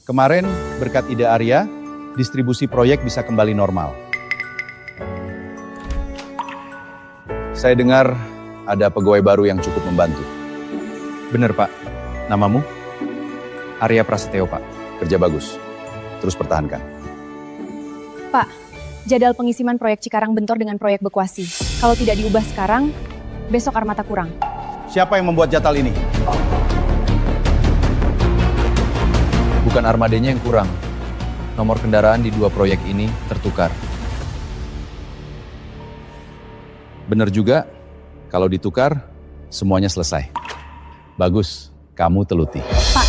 Kemarin, berkat ide Arya, distribusi proyek bisa kembali normal. Saya dengar ada pegawai baru yang cukup membantu. Bener, Pak. Namamu? Arya Prasetyo, Pak. Kerja bagus. Terus pertahankan. Pak, jadwal pengisiman proyek Cikarang bentor dengan proyek Bekuasi. Kalau tidak diubah sekarang, besok armata kurang. Siapa yang membuat jadwal ini? Bukan armadanya yang kurang. Nomor kendaraan di dua proyek ini tertukar. Bener juga, kalau ditukar, semuanya selesai. Bagus, kamu teluti. Pak,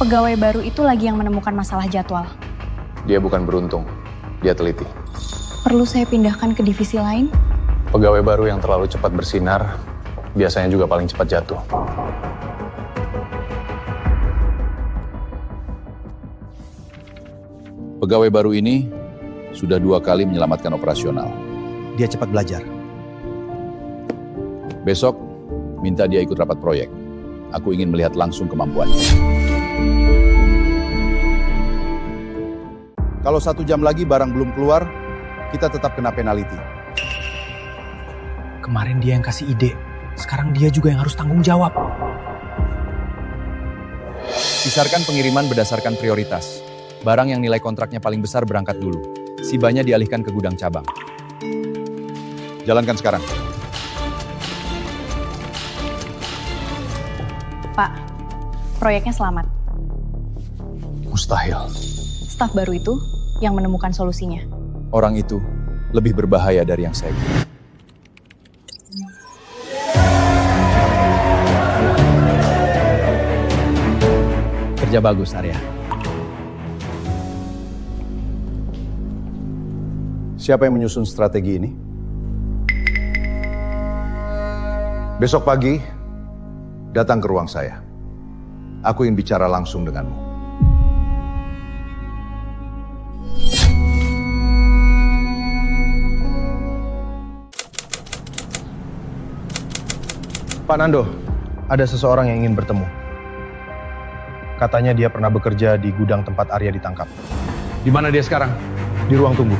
pegawai baru itu lagi yang menemukan masalah jadwal. Dia bukan beruntung, dia teliti. Perlu saya pindahkan ke divisi lain? Pegawai baru yang terlalu cepat bersinar, biasanya juga paling cepat jatuh. Pegawai baru ini sudah 2 kali menyelamatkan operasional. Dia cepat belajar. Besok, minta dia ikut rapat proyek. Aku ingin melihat langsung kemampuannya. Kalau 1 jam lagi barang belum keluar, kita tetap kena penalti. Kemarin dia yang kasih ide, sekarang dia juga yang harus tanggung jawab. Pisarkan pengiriman berdasarkan prioritas. Barang yang nilai kontraknya paling besar berangkat dulu. Sibanya dialihkan ke gudang cabang. Jalankan sekarang. Pak, proyeknya selamat. Mustahil. Staf baru itu yang menemukan solusinya. Orang itu lebih berbahaya dari yang saya kira. Kerja bagus, Arya. Siapa yang menyusun strategi ini? Besok pagi, datang ke ruang saya. Aku ingin bicara langsung denganmu. Pak Nando, ada seseorang yang ingin bertemu. Katanya dia pernah bekerja di gudang tempat Arya ditangkap. Di mana dia sekarang? Di ruang tunggu.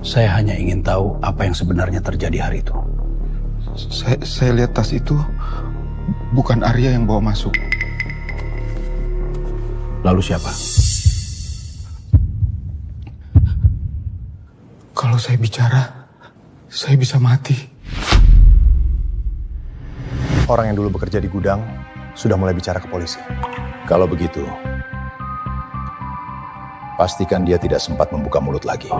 Saya hanya ingin tahu apa yang sebenarnya terjadi hari itu. Saya lihat tas itu bukan Arya yang bawa masuk. Lalu siapa? Kalau saya bicara, saya bisa mati. Orang yang dulu bekerja di gudang sudah mulai bicara ke polisi. Kalau begitu, pastikan dia tidak sempat membuka mulut lagi.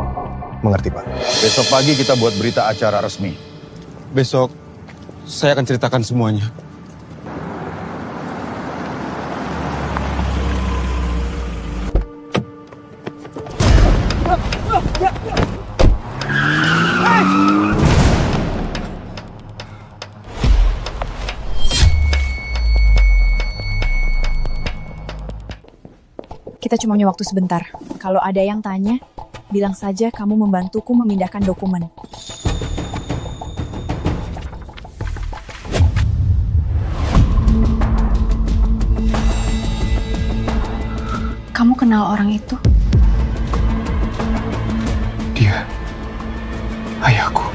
Mengerti, Pak? Besok pagi kita buat berita acara resmi. Besok, saya akan ceritakan semuanya. Kita cuma punya waktu sebentar. Kalau ada yang tanya, bilang saja kamu membantuku memindahkan dokumen. Kamu kenal orang itu? Dia, ayahku.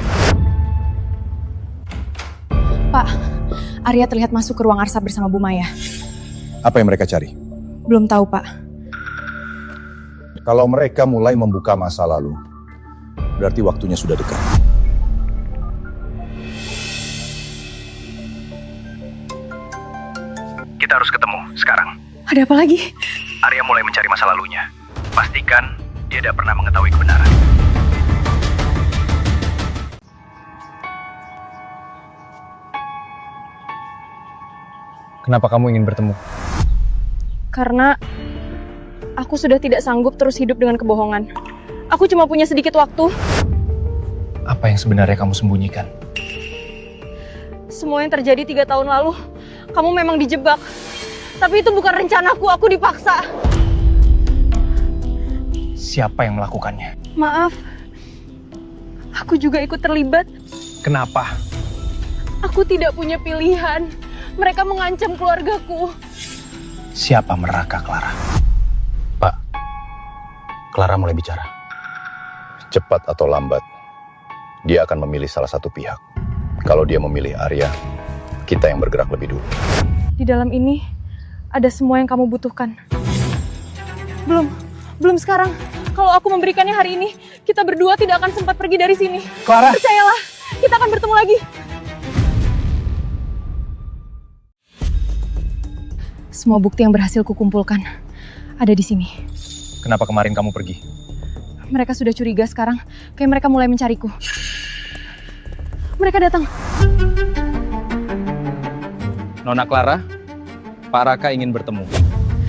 Pak, Arya terlihat masuk ke ruang arsap bersama Bu Maya. Apa yang mereka cari? Belum tahu, Pak. Kalau mereka mulai membuka masa lalu, berarti waktunya sudah dekat. Kita harus ketemu sekarang. Ada apa lagi? Arya mulai mencari masa lalunya. Pastikan dia tidak pernah mengetahui kebenaran. Kenapa kamu ingin bertemu? Karena aku sudah tidak sanggup terus hidup dengan kebohongan. Aku cuma punya sedikit waktu. Apa yang sebenarnya kamu sembunyikan? Semua yang terjadi 3 tahun lalu, kamu memang dijebak. Tapi itu bukan rencanaku, aku dipaksa. Siapa yang melakukannya? Maaf, aku juga ikut terlibat. Kenapa? Aku tidak punya pilihan. Mereka mengancam keluargaku. Siapa meraka Clara? Pak, Clara mulai bicara. Cepat atau lambat, dia akan memilih salah satu pihak. Kalau dia memilih Arya, kita yang bergerak lebih dulu. Di dalam ini ada semua yang kamu butuhkan. Belum sekarang. Kalau aku memberikannya hari ini, kita berdua tidak akan sempat pergi dari sini. Clara! Percayalah, kita akan bertemu lagi. Semua bukti yang berhasil kukumpulkan ada di sini. Kenapa kemarin kamu pergi? Mereka sudah curiga sekarang, kayak mereka mulai mencariku. Mereka datang. Nona Clara, Pak Raka ingin bertemu.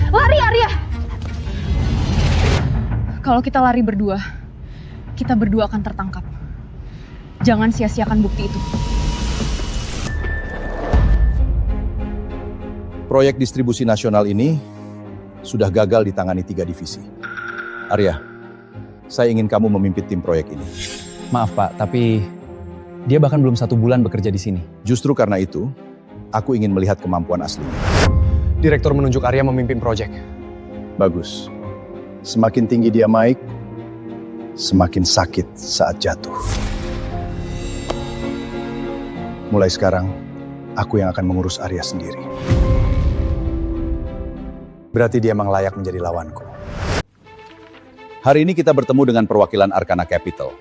Lari, Arya! Kalau kita lari berdua, kita berdua akan tertangkap. Jangan sia-siakan bukti itu. Proyek distribusi nasional ini sudah gagal ditangani 3 divisi. Arya, saya ingin kamu memimpin tim proyek ini. Maaf Pak, tapi dia bahkan belum 1 bulan bekerja di sini. Justru karena itu, aku ingin melihat kemampuan aslinya. Direktur menunjuk Arya memimpin proyek. Bagus. Semakin tinggi dia naik, semakin sakit saat jatuh. Mulai sekarang, aku yang akan mengurus Arya sendiri. Berarti dia memang layak menjadi lawanku. Hari ini kita bertemu dengan perwakilan Arkana Capital.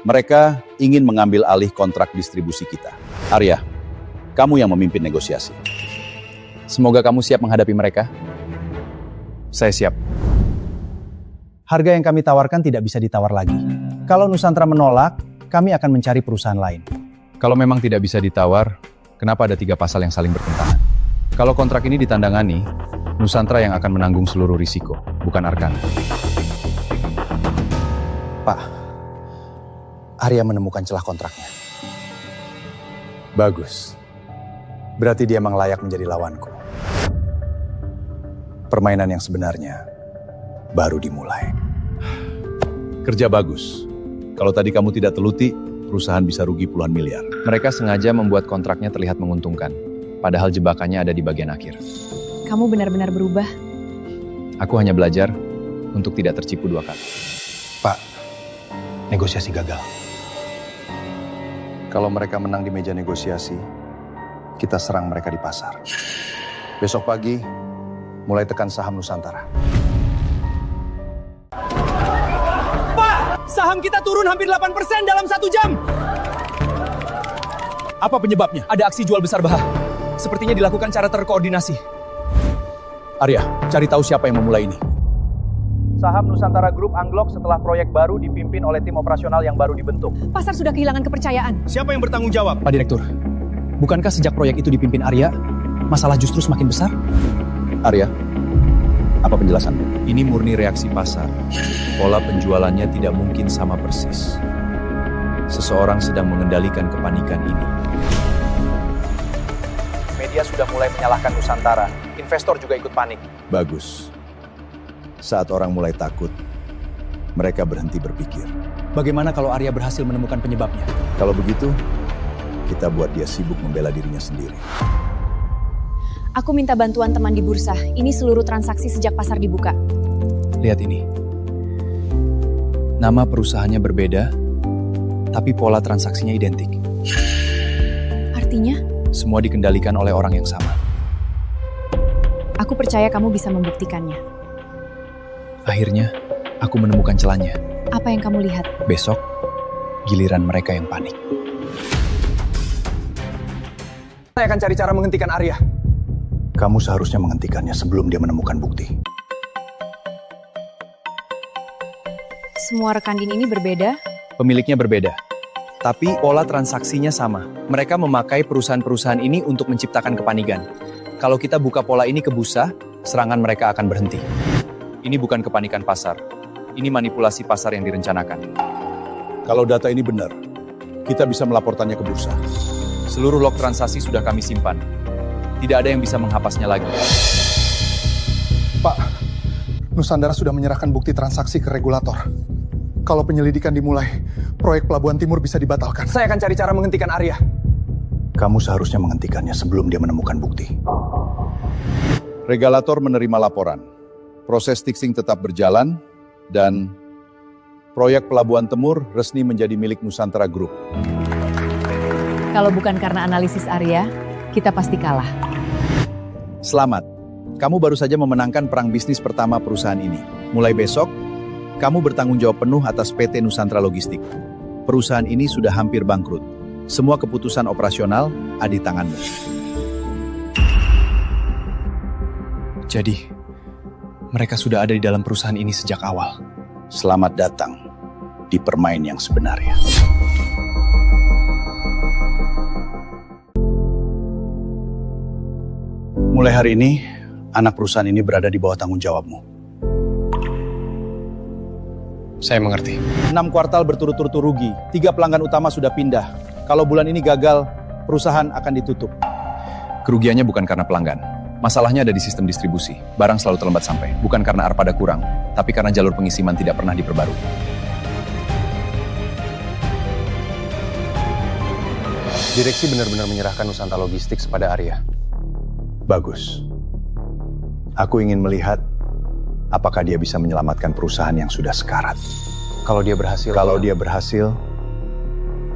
Mereka ingin mengambil alih kontrak distribusi kita. Arya, kamu yang memimpin negosiasi. Semoga kamu siap menghadapi mereka. Saya siap. Harga yang kami tawarkan tidak bisa ditawar lagi. Kalau Nusantara menolak, kami akan mencari perusahaan lain. Kalau memang tidak bisa ditawar, kenapa ada 3 pasal yang saling bertentangan? Kalau kontrak ini ditandangani, Nusantara yang akan menanggung seluruh risiko, bukan Arkana. Pak, Arya menemukan celah kontraknya. Bagus. Berarti dia memang layak menjadi lawanku. Permainan yang sebenarnya baru dimulai. Kerja bagus. Kalau tadi kamu tidak teluti, perusahaan bisa rugi puluhan miliar. Mereka sengaja membuat kontraknya terlihat menguntungkan, padahal jebakannya ada di bagian akhir. Kamu benar-benar berubah. Aku hanya belajar untuk tidak tertipu 2 kali. Pak, negosiasi gagal. Kalau mereka menang di meja negosiasi, kita serang mereka di pasar. Besok pagi, mulai tekan saham Nusantara. Saham kita turun hampir 8% dalam 1 jam. Apa penyebabnya? Ada aksi jual besar Bah. Sepertinya dilakukan cara terkoordinasi. Arya, cari tahu siapa yang memulai ini. Saham Nusantara Group anjlok setelah proyek baru dipimpin oleh tim operasional yang baru dibentuk. Pasar sudah kehilangan kepercayaan. Siapa yang bertanggung jawab? Pak Direktur, bukankah sejak proyek itu dipimpin Arya, masalah justru semakin besar? Arya, apa penjelasanmu? Ini murni reaksi pasar. Pola penjualannya tidak mungkin sama persis. Seseorang sedang mengendalikan kepanikan ini. Media sudah mulai menyalahkan Nusantara. Investor juga ikut panik. Bagus. Saat orang mulai takut, mereka berhenti berpikir. Bagaimana kalau Arya berhasil menemukan penyebabnya? Kalau begitu, kita buat dia sibuk membela dirinya sendiri. Aku minta bantuan teman di bursa. Ini seluruh transaksi sejak pasar dibuka. Lihat ini. Nama perusahaannya berbeda, tapi pola transaksinya identik. Artinya, Semua dikendalikan oleh orang yang sama. aku percaya kamu bisa membuktikannya. Akhirnya, aku menemukan celahnya. Apa yang kamu lihat? Besok, giliran mereka yang panik. Saya akan cari cara menghentikan Arya. Kamu seharusnya menghentikannya sebelum dia menemukan bukti. Semua rekan din ini berbeda. Pemiliknya berbeda, tapi pola transaksinya sama. Mereka memakai perusahaan-perusahaan ini untuk menciptakan kepanikan. Kalau kita buka pola ini ke bursa, serangan mereka akan berhenti. Ini bukan kepanikan pasar. Ini manipulasi pasar yang direncanakan. Kalau data ini benar, kita bisa melaporkannya ke bursa. Seluruh log transaksi sudah kami simpan. Tidak ada yang bisa menghapasnya lagi. Pak, Nusantara sudah menyerahkan bukti transaksi ke regulator. Kalau penyelidikan dimulai, proyek Pelabuhan Timur bisa dibatalkan. Saya akan cari cara menghentikan Arya. Kamu seharusnya menghentikannya sebelum dia menemukan bukti. Regulator menerima laporan. Proses fixing tetap berjalan dan proyek Pelabuhan Temur resmi menjadi milik Nusantara Group. Kalau bukan karena analisis Arya, kita pasti kalah. Selamat, kamu baru saja memenangkan perang bisnis pertama perusahaan ini. Mulai besok, kamu bertanggung jawab penuh atas PT Nusantara Logistik. Perusahaan ini sudah hampir bangkrut. Semua keputusan operasional ada di tanganmu. Jadi, mereka sudah ada di dalam perusahaan ini sejak awal. Selamat datang di permain yang sebenarnya. Mulai hari ini, anak perusahaan ini berada di bawah tanggung jawabmu. Saya mengerti. 6 kuartal berturut-turut rugi, 3 pelanggan utama sudah pindah. Kalau bulan ini gagal, perusahaan akan ditutup. Kerugiannya bukan karena pelanggan. Masalahnya ada di sistem distribusi. Barang selalu terlambat sampai. Bukan karena arpada kurang, tapi karena jalur pengisiman tidak pernah diperbarui. Direksi benar-benar menyerahkan Nusantara Logistik kepada Arya. Bagus. Aku ingin melihat apakah dia bisa menyelamatkan perusahaan yang sudah sekarat. Kalau dia berhasil,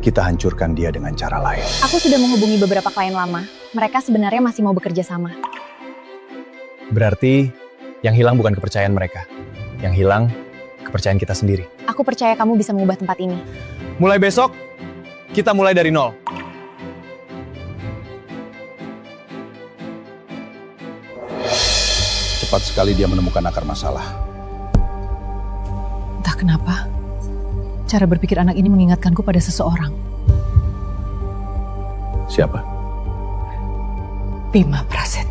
kita hancurkan dia dengan cara lain. Aku sudah menghubungi beberapa klien lama. Mereka sebenarnya masih mau bekerja sama. Berarti, yang hilang bukan kepercayaan mereka. Yang hilang, kepercayaan kita sendiri. Aku percaya kamu bisa mengubah tempat ini. Mulai besok, kita mulai dari nol. Cepat sekali dia menemukan akar masalah. Entah kenapa, cara berpikir anak ini mengingatkanku pada seseorang. Siapa? Bima Prasetya.